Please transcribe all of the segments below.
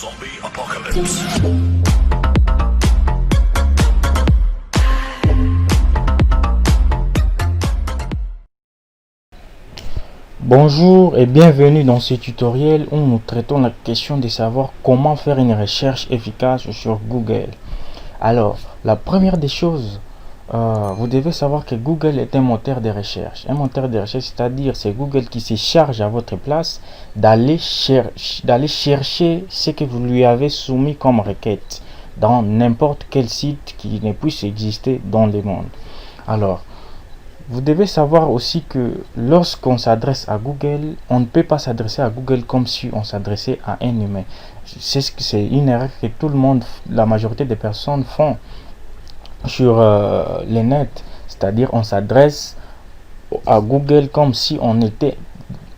Zombie apocalypse. Bonjour et bienvenue dans ce tutoriel où nous traitons la question de savoir comment faire une recherche efficace sur Google. Alors, la première des choses, vous devez savoir que Google est un moteur de recherche. Un moteur de recherche, c'est-à-dire c'est Google qui se charge à votre place d'aller chercher ce que vous lui avez soumis comme requête dans n'importe quel site qui ne puisse exister dans le monde. Alors, vous devez savoir aussi que lorsqu'on s'adresse à Google, on ne peut pas s'adresser à Google comme si on s'adressait à un humain. C'est une erreur que tout le monde, la majorité des personnes font sur le net. C'est-à-dire on s'adresse à Google comme si on était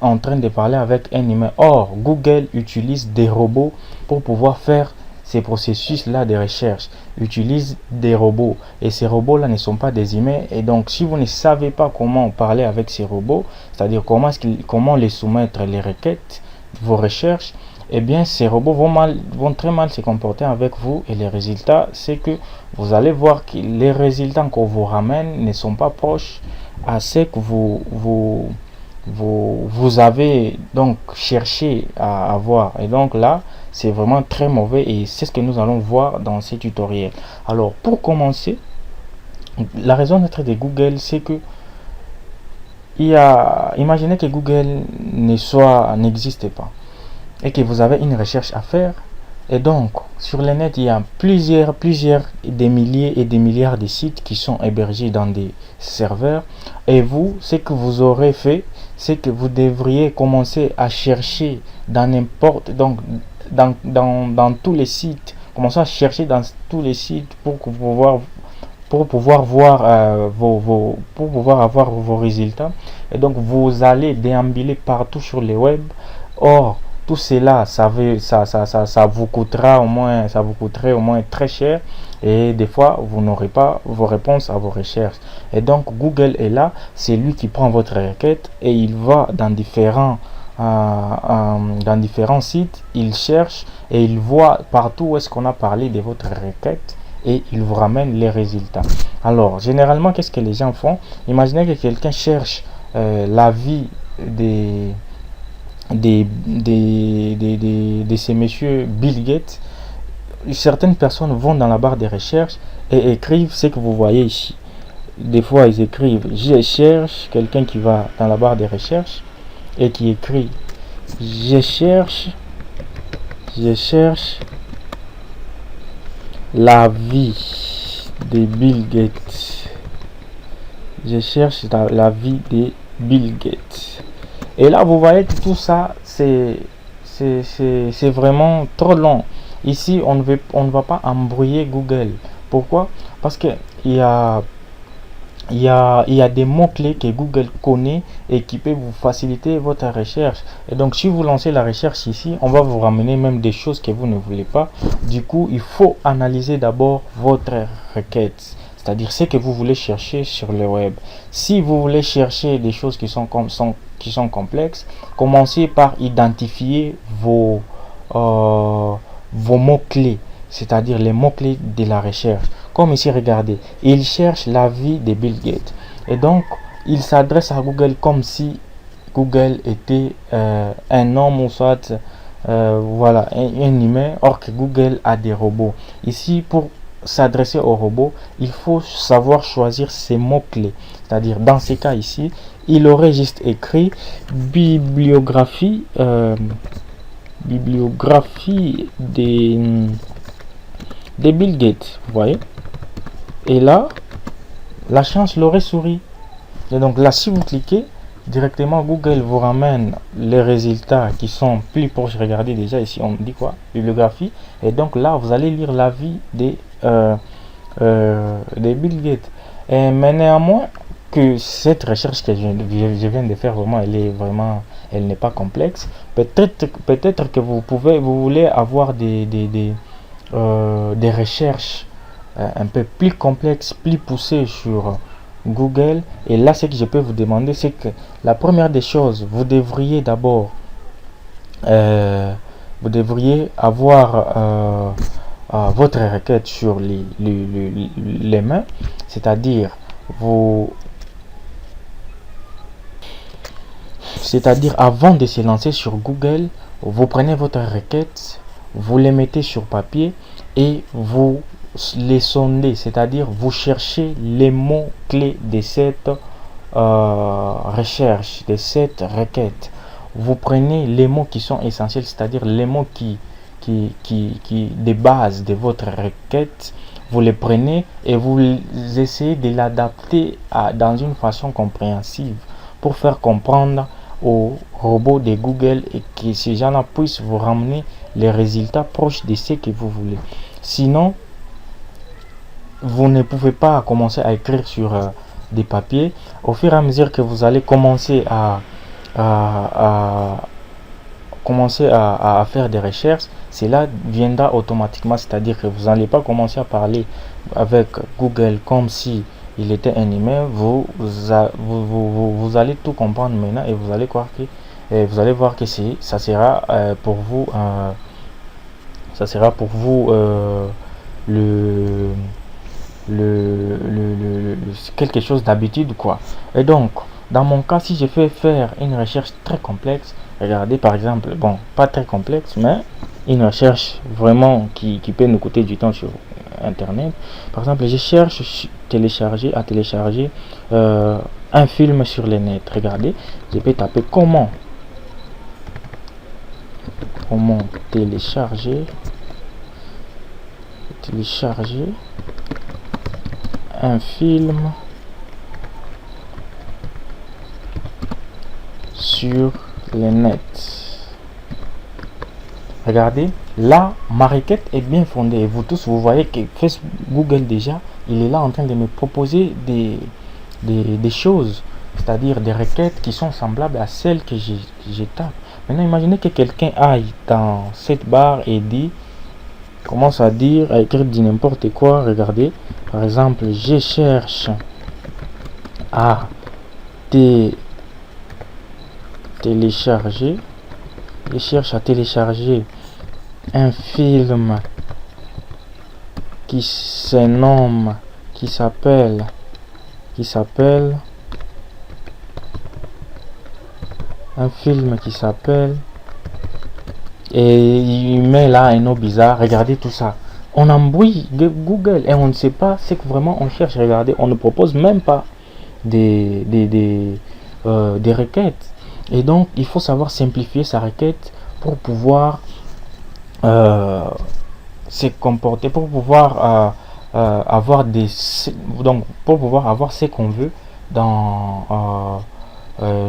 en train de parler avec un humain. Or, Google utilise des robots pour pouvoir faire ces processus-là de recherche, utilise des robots et ces robots-là ne sont pas des humains. Et donc, si vous ne savez pas comment parler avec ces robots, c'est-à-dire comment les soumettre les requêtes, vos recherches, eh bien, ces robots vont très mal se comporter avec vous et les résultats, c'est que vous allez voir que les résultats qu'on vous ramène ne sont pas proches à ce que vous avez donc cherché à avoir. Et donc là, c'est vraiment très mauvais et c'est ce que nous allons voir dans ces tutoriels. Alors, pour commencer, la raison d'être de Google, c'est que imaginez que Google n'existe pas et que vous avez une recherche à faire. Et donc, sur le net, il y a des milliers et des milliards de sites qui sont hébergés dans des serveurs. Et vous, ce que vous aurez fait, c'est que vous devriez commencer à chercher dans n'importe, donc dans tous les sites. Commencez à chercher dans tous les sites pour pouvoir voir pour pouvoir avoir vos résultats. Et donc, vous allez déambuler partout sur le web. Or, tout cela, ça vous coûtera ça vous coûterait au moins très cher et des fois vous n'aurez pas vos réponses à vos recherches. Et donc Google est là, c'est lui qui prend votre requête et il va dans différents sites, il cherche et il voit partout où est-ce qu'on a parlé de votre requête et il vous ramène les résultats. Alors généralement, qu'est-ce que les gens font? Imaginez que quelqu'un cherche l'avis de ces messieurs Bill Gates. Certaines personnes vont dans la barre de recherche et écrivent ce que vous voyez ici. Des fois ils écrivent je cherche, quelqu'un qui va dans la barre de recherche et qui écrit je cherche la vie de Bill Gates. Je cherche la vie de Bill Gates. Et là, vous voyez que tout ça, c'est vraiment trop long. Ici, on ne va pas embrouiller Google. Pourquoi? Parce que il y a des mots-clés que Google connaît et qui peuvent vous faciliter votre recherche. Et donc, si vous lancez la recherche ici, on va vous ramener même des choses que vous ne voulez pas. Du coup, il faut analyser d'abord votre requête. C'est-à-dire ce que vous voulez chercher sur le web. Si vous voulez chercher des choses qui sont complexes, commencez par identifier vos mots-clés, c'est-à-dire les mots-clés de la recherche. Comme ici, regardez, il cherche la vie de Bill Gates. Et donc, il s'adresse à Google comme si Google était un homme ou soit voilà, un humain, or que Google a des robots. Ici, pour s'adresser aux robots, il faut savoir choisir ses mots-clés. C'est-à-dire, dans ces cas ici, il aurait juste écrit bibliographie des Bill Gates, vous voyez. Et là, la chance l'aurait souri. Et donc là, si vous cliquez, directement Google vous ramène les résultats qui sont plus proches. Regardez déjà ici, on dit quoi? Bibliographie. Et donc là, vous allez lire la vie des Bill Gates. Mais néanmoins, que cette recherche que je viens de faire, vraiment, elle n'est pas complexe. Peut-être que vous voulez avoir des recherches un peu plus complexes, plus poussées sur Google. Et là, ce que je peux vous demander, c'est que la première des choses, vous devriez d'abord vous devriez avoir votre requête sur les mains, c'est-à-dire avant de se lancer sur Google, vous prenez votre requête, vous les mettez sur papier et vous les sondez, c'est-à-dire vous cherchez les mots clés de cette recherche, de cette requête. Vous prenez les mots qui sont essentiels, c'est-à-dire les mots des bases de votre requête. Vous les prenez et vous essayez de l'adapter dans une façon compréhensive pour faire comprendre au robot de Google et que ces gens-là puissent vous ramener les résultats proches de ce que vous voulez. Sinon, vous ne pouvez pas commencer à écrire sur des papiers. Au fur et à mesure que vous allez commencer à faire des recherches, cela viendra automatiquement, c'est-à-dire que vous n'allez pas commencer à parler avec Google comme si il était un email. Vous allez tout comprendre maintenant et vous allez voir que ça sera pour vous quelque chose d'habitude, quoi. Et donc, dans mon cas, si je fais faire une recherche très complexe, regardez par exemple, bon, pas très complexe, mais une recherche vraiment qui peut nous coûter du temps sur internet. Par exemple, je cherche à télécharger un film sur le net. Regardez, je peux taper comment télécharger un film sur le net. Regardez, là, ma requête est bien fondée. Et vous tous, vous voyez que Facebook, Google déjà, il est là en train de me proposer des choses, c'est-à-dire des requêtes qui sont semblables à celles que je tape. Maintenant, imaginez que quelqu'un aille dans cette barre et commence à écrire du n'importe quoi. Regardez, par exemple, je cherche à télécharger un film qui s'appelle et il met là un nom bizarre. Regardez tout ça, on embrouille Google et on ne sait pas ce que vraiment on cherche. Regardez, on ne propose même pas des requêtes. Et donc il faut savoir simplifier sa requête pour pouvoir se comporter, pour pouvoir avoir ce qu'on veut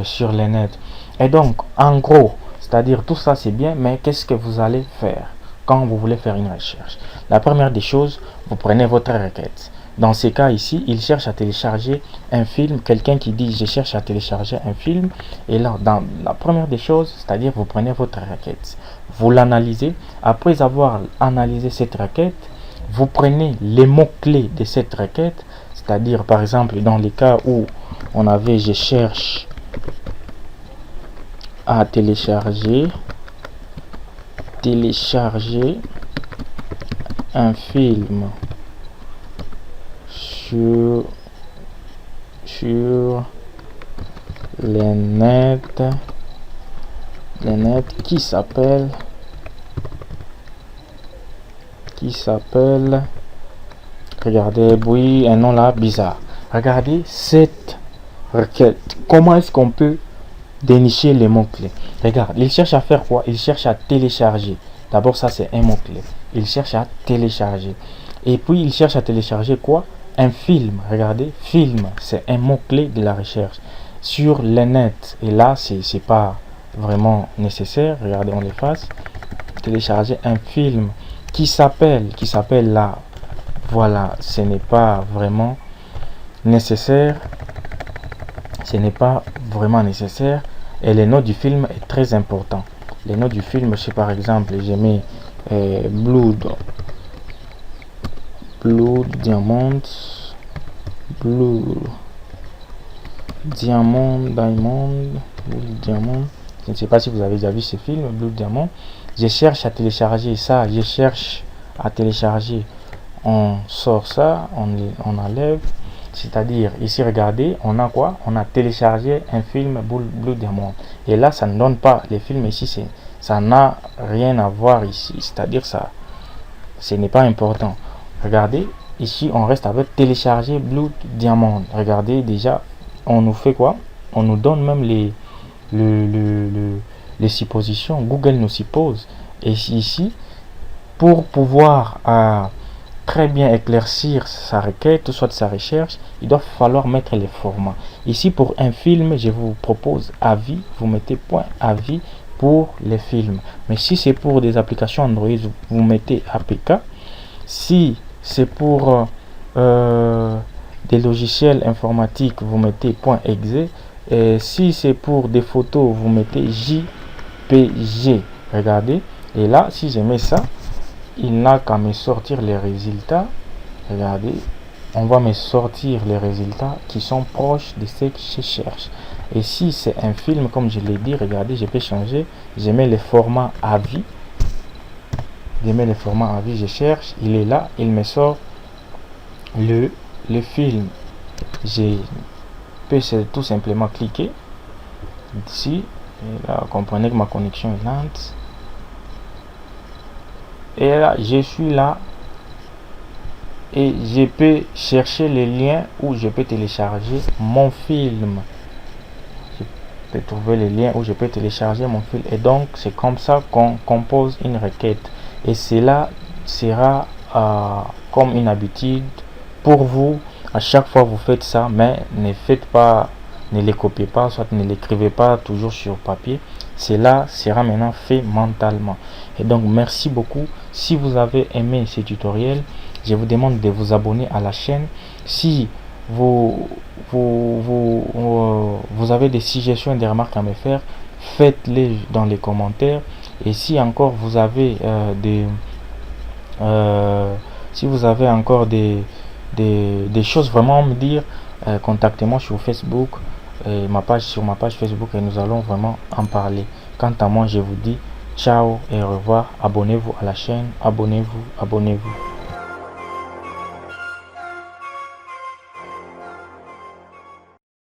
sur le net. Et donc en gros, c'est-à-dire tout ça c'est bien, mais qu'est-ce que vous allez faire quand vous voulez faire une recherche? La première des choses, vous prenez votre requête. Dans ces cas ici, il cherche à télécharger un film. Quelqu'un qui dit je cherche à télécharger un film. Et là, dans la première des choses, c'est-à-dire vous prenez votre requête, vous l'analysez. Après avoir analysé cette requête, vous prenez les mots-clés de cette requête. C'est-à-dire par exemple dans les cas où on avait je cherche à télécharger un film sur le net qui s'appelle regardez, oui, un nom là bizarre. Regardez cette requête, comment est-ce qu'on peut dénicher les mots-clés? Regarde, il cherche à faire quoi? Il cherche à télécharger. D'abord, ça c'est un mot-clé. Il cherche à télécharger. Et puis, il cherche à télécharger quoi? Un film. Regardez, film, c'est un mot-clé de la recherche. Sur le net. Et là, c'est pas vraiment nécessaire. Regardez, on l'efface. Télécharger un film qui s'appelle là. Voilà, ce n'est pas vraiment nécessaire. Ce n'est pas vraiment nécessaire. Et le nom du film est très important. Le nom du film, c'est par exemple, j'ai mis Blood Diamond, Diamond. Je ne sais pas si vous avez déjà vu ce film, Blood Diamond. je cherche à télécharger ça, je cherche à télécharger, on sort ça, on enlève, c'est-à-dire ici regardez, on a quoi, on a téléchargé un film Blue Diamond, et là ça ne donne pas les films ici, ça n'a rien à voir ici, c'est-à-dire ça, ce n'est pas important. Regardez ici, on reste avec télécharger Blue Diamond. Regardez déjà, on nous fait quoi, on nous donne même les suppositions, Google nous suppose, et ici pour pouvoir très bien éclaircir sa requête, soit sa recherche, il doit falloir mettre les formats. Ici, pour un film, je vous propose avis, vous mettez point avis pour les films. Mais si c'est pour des applications Android, vous mettez APK. Si c'est pour des logiciels informatiques, vous mettez .exe. Et si c'est pour des photos, vous mettez JPG. Regardez. Et là, si je mets ça, il n'a qu'à me sortir les résultats. Regardez, on va me sortir les résultats qui sont proches de ce que je cherche. Et si c'est un film, comme je l'ai dit, regardez, je peux changer. Je mets le format à vie. Je mets le format à vie, je cherche. Il est là, il me sort le film. Je peux tout simplement cliquer ici. Et là, comprenez que ma connexion est lente. Et là, je suis là et je peux chercher les liens où je peux télécharger mon film. Je peux trouver les liens où je peux télécharger mon film. Et donc, c'est comme ça qu'on compose une requête. Et cela sera comme une habitude pour vous. À chaque fois, vous faites ça, mais ne faites pas, ne les copiez pas, soit ne l'écrivez pas toujours sur papier. Cela sera maintenant fait mentalement. Et donc, merci beaucoup. Si vous avez aimé ce tutoriel, je vous demande de vous abonner à la chaîne. Si vous avez des suggestions et des remarques à me faire, faites-les dans les commentaires. Et si encore vous avez si vous avez encore des choses vraiment à me dire, contactez-moi sur Facebook, sur ma page Facebook, et nous allons vraiment en parler. Quant à moi, je vous dis ciao et au revoir. Abonnez-vous à la chaîne, abonnez-vous.